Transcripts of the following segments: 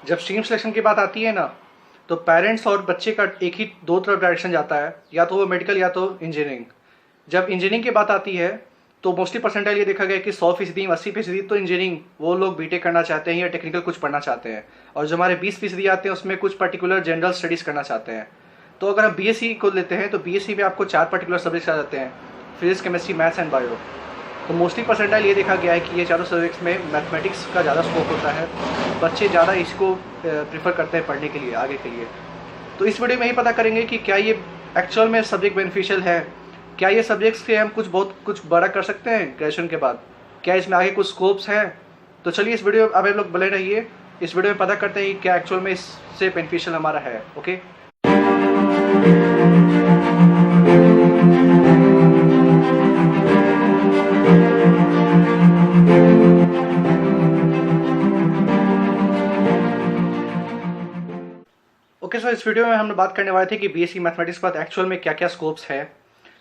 जब stream selection की बात आती है ना, तो पेरेंट्स और बच्चे का एक ही दो तरफ डायरेक्शन जाता है, या तो वो मेडिकल या तो इंजीनियरिंग। जब इंजीनियरिंग की बात आती है तो मोस्टली परसेंटाइल ये देखा गया कि 100% 80% तो इंजीनियरिंग वो लोग बीटेक करना चाहते हैं या टेक्निकल कुछ पढ़ना चाहते हैं, और जो हमारे 20% आते हैं उसमें कुछ पर्टिकुलर जनरल स्टडीज करना चाहते हैं। तो अगर हम बीएससी को लेते हैं तो बीएससी में आपको 4 पर्टिकुलर सब्जेक्ट्स आ जाते हैं, physics, chemistry, maths and bio. तो मोस्टली परसेंटाइल ये देखा गया है कि ये चारों सब्जेक्ट्स में मैथमेटिक्स का ज़्यादा स्कोप होता है, बच्चे ज़्यादा इसको प्रीफर करते हैं पढ़ने के लिए, आगे के लिए। तो इस वीडियो में यही पता करेंगे कि क्या ये एक्चुअल में सब्जेक्ट बेनिफिशियल है, क्या ये सब्जेक्ट्स के हम बहुत कुछ बड़ा कर सकते हैं ग्रेजुएशन के बाद, क्या इसमें आगे कुछ स्कोप्स हैं। तो चलिए इस वीडियो अब आप लोग बने रहिए, इस वीडियो में पता करते हैं कि क्या एक्चुअल में इससे बेनिफिशियल हमारा है। ओके, सो इस वीडियो में हम बात करने वाले थे कि बीएससी मैथमेटिक्स के बाद एक्चुअल में क्या क्या स्कोप्स है।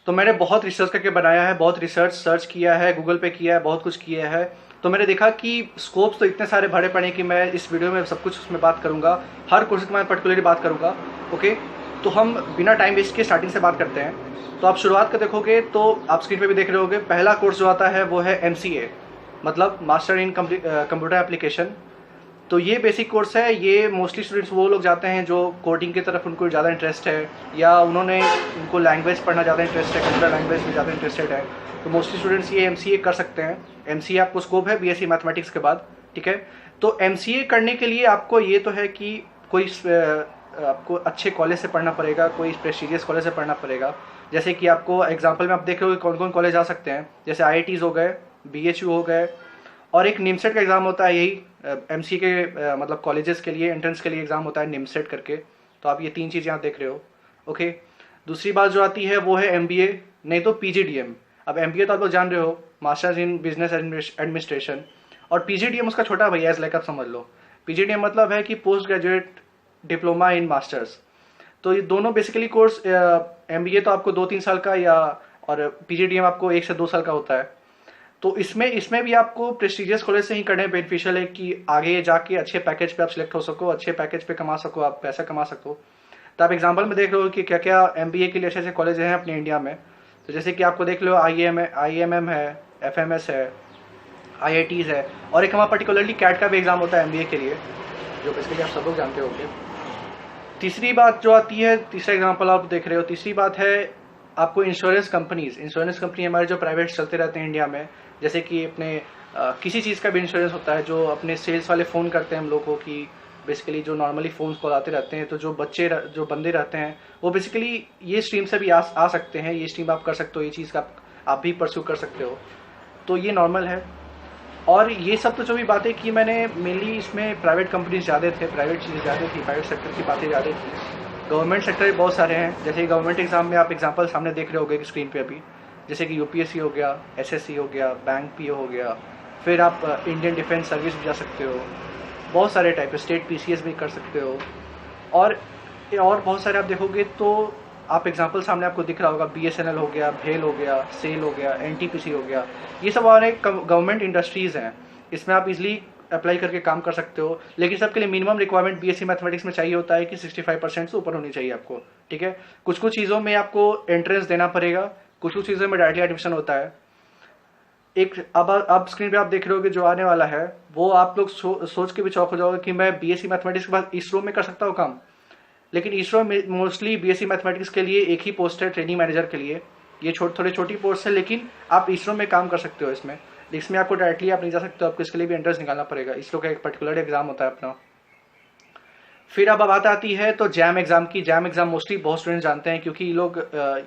तो मैंने बहुत रिसर्च करके बनाया है, बहुत रिसर्च सर्च किया है, गूगल पे किया है, बहुत कुछ किया है। तो मैंने देखा कि स्कोप्स तो इतने सारे भरे पड़े कि मैं इस वीडियो में सब कुछ उसमें बात करूंगा, हर कोर्स की मैं पर्टिकुलरली बात करूंगा। ओके, तो हम बिना टाइम वेस्ट के स्टार्टिंग से बात करते हैं। तो आप शुरुआत कर देखोगे तो आप स्क्रीन पे भी देख रहे होगे, पहला कोर्स जो आता है वो है MCA, मतलब मास्टर इन कंप्यूटर एप्लीकेशन। तो ये बेसिक कोर्स है, ये मोस्टली स्टूडेंट्स वो लोग जाते हैं जो कोडिंग की तरफ उनको ज़्यादा इंटरेस्ट है, या उनको लैंग्वेज पढ़ना ज़्यादा इंटरेस्ट है, कंप्यूटर लैंग्वेज में ज़्यादा इंटरेस्टेड है। तो मोस्टली स्टूडेंट्स ये MCA कर सकते हैं। MCA आपको स्कोप है BSc मैथमेटिक्स के बाद, ठीक है। तो MCA करने के लिए आपको ये तो है कि कोई आपको अच्छे कॉलेज से पढ़ना पड़ेगा, कोई प्रेस्टिजियस कॉलेज से पढ़ना पड़ेगा। जैसे कि आपको एग्जाम्पल में आप देख रहे हो कौन कौन कॉलेज आ सकते हैं, जैसे IITs हो गए, BHU हो गए, और एक निमसेट का एग्ज़ाम होता है, यही MCA के मतलब कॉलेजेस के लिए एंट्रेंस के लिए एग्ज़ाम होता है निमसेट करके। तो आप ये 3 चीज़ यहाँ देख रहे हो। ओके, दूसरी बात जो आती है वो है MBA, नहीं तो PGDM। अब MBA तो आप लोग जान रहे हो, मास्टर्स इन बिजनेस एडमिनिस्ट्रेशन, और PGDM उसका छोटा भैया है, लाइक आप समझ लो। PGDM मतलब है कि post graduate diploma in masters. तो ये दोनों बेसिकली कोर्स, MBA तो आपको 2-3 साल का, या और PGDM आपको 1 से 2 साल का होता है। तो इसमें भी आपको प्रेस्टिजियस कॉलेज से ही करने बेनिफिशियल है कि आगे जाके अच्छे पैकेज पे आप सिलेक्ट हो सको, अच्छे पैकेज पे कमा सको, आप पैसा कमा सको। तो आप एग्जांपल में देख रहे हो कि क्या क्या MBA के लिए अच्छे अच्छे कॉलेज हैं अपने इंडिया में। तो जैसे कि आपको देख लो, IIMM है, FMS है, IITs है, और एक हमारा पर्टिकुलरली कैट का भी एग्जाम होता है MBA के लिए, जो बेसिकली आप सब लोग जानते होंगे। तीसरी बात जो आती है, तीसरा एग्जाम्पल आप देख रहे हो, तीसरी बात है आपको इंश्योरेंस कंपनी हमारे जो प्राइवेट चलते रहते हैं इंडिया में, जैसे कि अपने किसी चीज़ का भी इंश्योरेंस होता है। जो अपने सेल्स वाले फ़ोन करते हैं हम लोगों की, बेसिकली जो नॉर्मली फ़ोन्स कॉल आते रहते हैं, तो जो बंदे रहते हैं वो बेसिकली ये स्ट्रीम से भी आ सकते हैं। ये स्ट्रीम आप कर सकते हो, ये चीज़ का आप भी परस्यू कर सकते हो। तो ये नॉर्मल है। और ये सब तो जो भी बातें की मैंने, मेनली इसमें प्राइवेट कंपनीज ज़्यादा थे, प्राइवेट चीज़ें ज़्यादा थी, प्राइवेट सेक्टर की बातें ज़्यादा थी। गवर्नमेंट सेक्टर भी बहुत सारे हैं, जैसे गवर्नमेंट एग्जाम में आप एग्जाम्पल सामने देख रहे होगे स्क्रीन पे अभी, जैसे कि UPSC हो गया, SSC हो गया, बैंक PO हो गया, फिर आप इंडियन डिफेंस सर्विस भी जा सकते हो, बहुत सारे टाइप, स्टेट PCS भी कर सकते हो, और बहुत सारे आप देखोगे तो आप एग्जाम्पल सामने आपको दिख रहा होगा, BSNL हो गया, भेल हो गया, सेल हो गया, NTPC हो गया। ये सब हमारे गवर्नमेंट इंडस्ट्रीज़ हैं, इसमें आप इजीली अप्लाई करके काम कर सकते हो। लेकिन सबके लिए मिनिमम रिक्वायरमेंट BSc मैथमेटिक्स में चाहिए होता है कि 65% से ऊपर होनी चाहिए आपको, ठीक है। कुछ कुछ चीज़ों में आपको एंट्रेंस देना पड़ेगा, कुछ कुछ चीज़ों में डायरेक्टली एडमिशन होता है। अब स्क्रीन पे आप देख रहे हो कि जो आने वाला है वो आप लोग सोच के भी चौक हो जाओगे कि मैं BSc मैथमेटिक्स के बाद इसरो में कर सकता हूँ काम। लेकिन इसरो में मोस्टली BSc मैथमेटिक्स के लिए एक ही पोस्ट है, ट्रेनिंग मैनेजर के लिए। ये थोड़ी छोटी पोस्ट है, लेकिन आप इसरो में काम कर सकते हो। इसमें आपको डायरेक्टली आप नहीं जा सकते हो, आपको इसके लिए भी एंट्रेंस निकालना पड़ेगा। इसरो का एक पर्टिकुलर एग्जाम होता है अपना। फिर अब बात आती है तो जैम एग्जाम की। जैम एग्जाम मोस्टली बहुत स्टूडेंट्स जानते हैं, क्योंकि लोग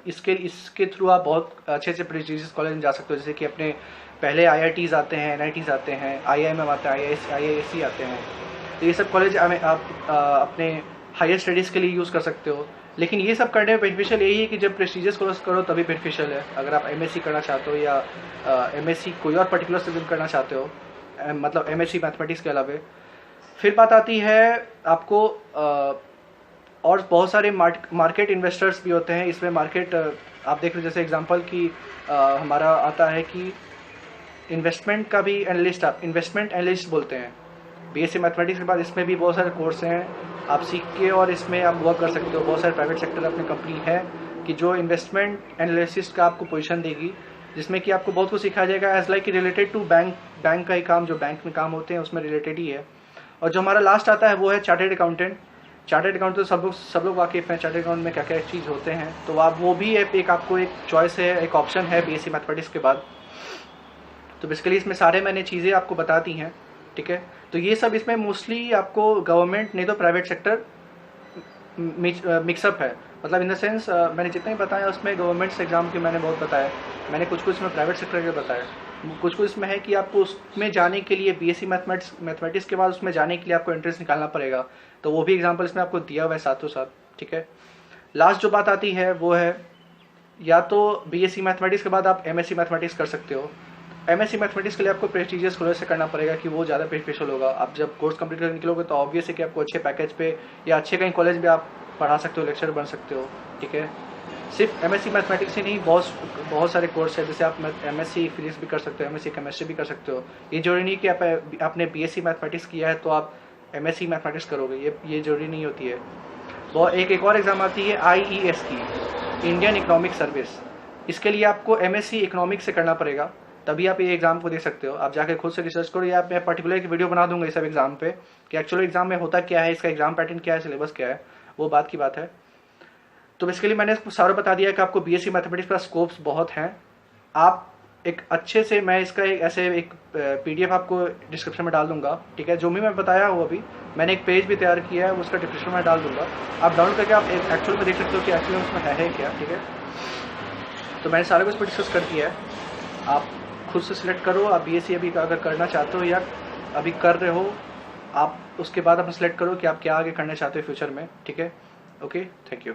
इसके थ्रू आप बहुत अच्छे अच्छे प्रेस्टिजियस कॉलेज में जा सकते हो। जैसे कि अपने पहले IITs आते हैं, NITs आते हैं, IIMM आता है, IISc आते हैं। तो ये सब कॉलेज आप अपने हायर स्टडीज़ के लिए यूज़ कर सकते हो। लेकिन ये सब करने में बेनिफिशियल यही है कि जब प्रेस्टिजियस कोर्स करो तभी बेनिफिशियल है। अगर आप MSc करना चाहते हो, या MSc कोई और पर्टिकुलर सब्जेक्ट करना चाहते हो, मतलब MSc मैथमेटिक्स के अलावा। फिर बात आती है आपको और बहुत सारे मार्केट इन्वेस्टर्स भी होते हैं इसमें। मार्केट आप देख रहे हो, जैसे एग्जांपल कि हमारा आता है कि इन्वेस्टमेंट का भी एनालिस्ट, आप इन्वेस्टमेंट एनालिस्ट बोलते हैं। बीएससी मैथमेटिक्स के बाद इसमें भी बहुत सारे कोर्स हैं, आप सीख के और इसमें आप वर्क कर सकते हो। बहुत सारे प्राइवेट सेक्टर अपनी कंपनी है कि जो इन्वेस्टमेंट एनालिसिस का आपको पोजीशन देगी, जिसमें कि आपको बहुत कुछ सिखाया जाएगा as like related to bank का ही काम, जो बैंक में काम होते हैं उसमें रिलेटेड ही है। और जो हमारा लास्ट आता है वो है चार्टेड अकाउंटेंट। चार्टेड अकाउंट तो सब लोग वाकिफ़ हैं चार्टेड अकाउंट में क्या क्या चीज़ होते हैं, तो आप वो भी एक आपको एक चॉइस है, एक ऑप्शन है बीएससी मैथमेटिक्स के बाद। तो बेसिकली इसमें सारे मैंने चीज़ें आपको बता दी हैं, ठीक है। तो ये सब इसमें मोस्टली आपको गवर्नमेंट नहीं तो प्राइवेट सेक्टर मिक्सअप है, मतलब इन द सेंस मैंने जितने भी बताया उसमें गवर्नमेंट एग्जाम के मैंने बहुत बताया, मैंने कुछ इसमें प्राइवेट सेक्टर के बताया, कुछ इसमें है कि आपको उसमें जाने के लिए बीएससी मैथमेटिक्स के बाद उसमें जाने के लिए आपको एंट्रेंस निकालना पड़ेगा, तो वो भी एग्जाम्पल इसमें आपको दिया हुआ है साथों साथ, ठीक है। लास्ट जो बात आती है वो है या तो बीएससी मैथमेटिक्स के बाद आप एमएससी मैथमेटिक्स कर सकते हो। एमएससी मैथमेटिक्स के लिए आपको प्रेस्टिजियस कॉलेज से करना पड़ेगा कि वो ज़्यादा बेनिफिशियल होगा। आप जब कोर्स कंप्लीट करके निकलोगे तो ऑब्वियस है कि आपको अच्छे पैकेज पे या अच्छे कहीं कॉलेज में आप पढ़ा सकते हो, लेक्चर बन सकते हो, ठीक है। सिर्फ एमएससी मैथमेटिक्स ही नहीं, बहुत सारे कोर्स है, जैसे आप एमएससी फिजिक्स भी कर सकते हो, एमएससी केमिस्ट्री भी कर सकते हो। ये जरूरी नहीं कि आपने बीएससी मैथमेटिक्स किया है तो आप एमएससी मैथमेटिक्स करोगे, ये जरूरी नहीं होती है। वो एक और एग्ज़ाम आती है IES की, इंडियन इकोनॉमिक सर्विस। इसके लिए आपको एमएससी इकोनॉमिक्स से करना पड़ेगा, तभी आप ये एग्जाम को दे सकते हो। आप जाके खुद से रिसर्च करो, या मैं पर्टिकुलर एक वीडियो बना दूंगा इस सब एग्जाम पे कि एक्चुअली एग्जाम में होता क्या है, इसका एग्जाम पैटर्न क्या है, सिलेबस क्या है, वो बात की बात है। तो बेसिकली मैंने सारा बता दिया कि आपको बीएससी मैथमेटिक्स का स्कोप्स बहुत हैं। आप एक अच्छे से, मैं इसका एक PDF आपको डिस्क्रिप्शन में डाल दूंगा, ठीक है। जो भी मैं बताया हूँ अभी, मैंने एक पेज भी तैयार किया है, उसका डिस्क्रिप्शन में डाल दूंगा, आप डाउनलोड करके आप एक्चुअल में देख सकते हो कि एक्चुअली उसमें है क्या, ठीक है। तो मैंने सारा कुछ पर डिस्कस कर दिया है, आप खुद से सिलेक्ट करो। आप बीएससी अभी अगर करना चाहते हो या अभी कर रहे हो, आप उसके बाद अपना सिलेक्ट करो कि आप क्या आगे करना चाहते हो फ्यूचर में, ठीक है। Okay, thank you.